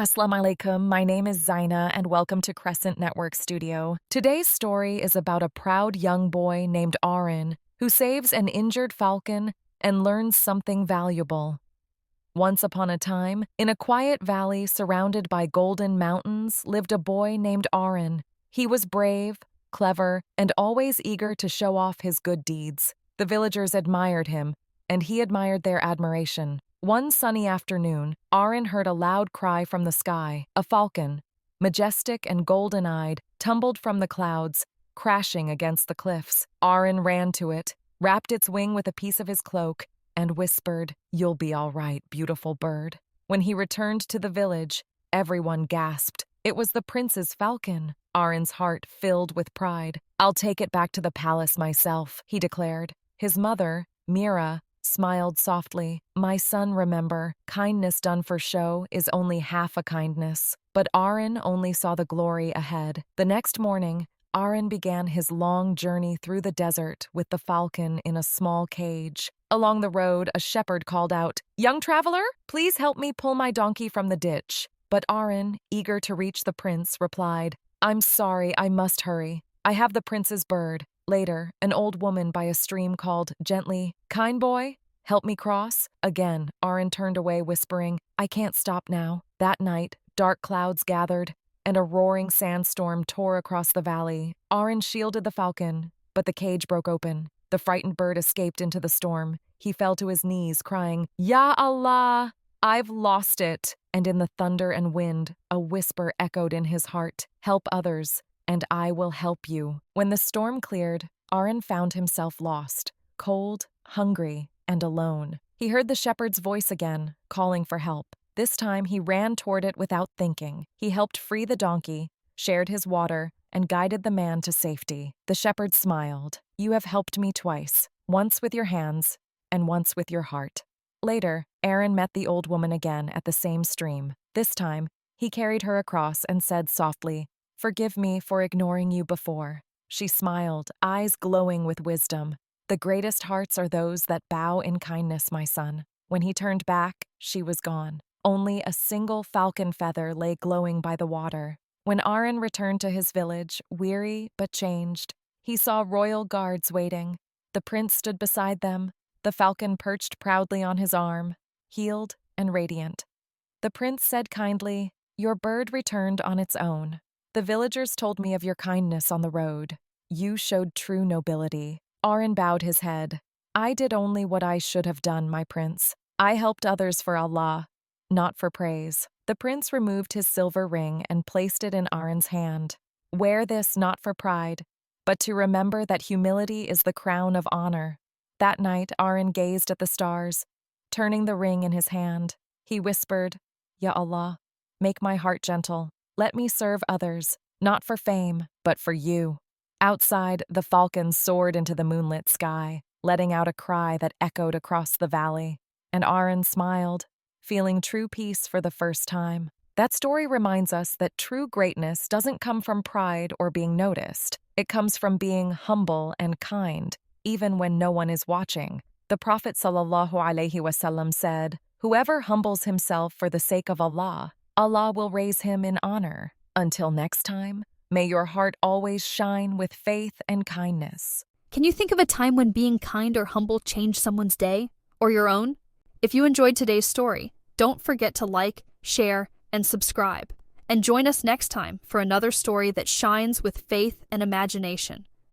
Assalamu alaikum, my name is Zaina and welcome to Crescent Network Studio. Today's story is about a proud young boy named Arin who saves an injured falcon and learns something valuable. Once upon a time, in a quiet valley surrounded by golden mountains, lived a boy named Arin. He was brave, clever, and always eager to show off his good deeds. The villagers admired him, and he admired their admiration. One sunny afternoon, Arin heard a loud cry from the sky. A falcon, majestic and golden-eyed, tumbled from the clouds, crashing against the cliffs. Arin ran to it, wrapped its wing with a piece of his cloak, and whispered, "You'll be all right, beautiful bird." When he returned to the village, everyone gasped. It was the prince's falcon. Arin's heart filled with pride. "I'll take it back to the palace myself," he declared. His mother, Mira, smiled softly. "My son, remember, kindness done for show is only half a kindness." But Arin only saw the glory ahead. The next morning, Arin began his long journey through the desert with the falcon in a small cage. Along the road, a shepherd called out, "Young traveler, please help me pull my donkey from the ditch." But Arin, eager to reach the prince, replied, "I'm sorry, I must hurry. I have the prince's bird." Later, an old woman by a stream called gently, "Kind boy, help me cross." Again, Arin turned away, whispering, "I can't stop now." That night, dark clouds gathered, and a roaring sandstorm tore across the valley. Arin shielded the falcon, but the cage broke open. The frightened bird escaped into the storm. He fell to his knees, crying, "Ya Allah, I've lost it." And in the thunder and wind, a whisper echoed in his heart, "Help others, and I will help you." When the storm cleared, Arin found himself lost, cold, hungry, and alone. He heard the shepherd's voice again, calling for help. This time he ran toward it without thinking. He helped free the donkey, shared his water, and guided the man to safety. The shepherd smiled. "You have helped me twice, once with your hands and once with your heart." Later, Arin met the old woman again at the same stream. This time, he carried her across and said softly, "Forgive me for ignoring you before." She smiled, eyes glowing with wisdom. "The greatest hearts are those that bow in kindness, my son." When he turned back, she was gone. Only a single falcon feather lay glowing by the water. When Arin returned to his village, weary but changed, he saw royal guards waiting. The prince stood beside them, the falcon perched proudly on his arm, healed and radiant. The prince said kindly, "Your bird returned on its own. The villagers told me of your kindness on the road. You showed true nobility." Arin bowed his head. "I did only what I should have done, my prince. I helped others for Allah, not for praise." The prince removed his silver ring and placed it in Arin's hand. "Wear this not for pride, but to remember that humility is the crown of honor." That night, Arin gazed at the stars, turning the ring in his hand. He whispered, "Ya Allah, make my heart gentle. Let me serve others, not for fame, but for you." Outside, the falcon soared into the moonlit sky, letting out a cry that echoed across the valley. And Arin smiled, feeling true peace for the first time. That story reminds us that true greatness doesn't come from pride or being noticed. It comes from being humble and kind, even when no one is watching. The Prophet ﷺ said, "Whoever humbles himself for the sake of Allah, Allah will raise him in honor." Until next time, may your heart always shine with faith and kindness. Can you think of a time when being kind or humble changed someone's day, or your own? If you enjoyed today's story, don't forget to like, share, and subscribe. And join us next time for another story that shines with faith and imagination.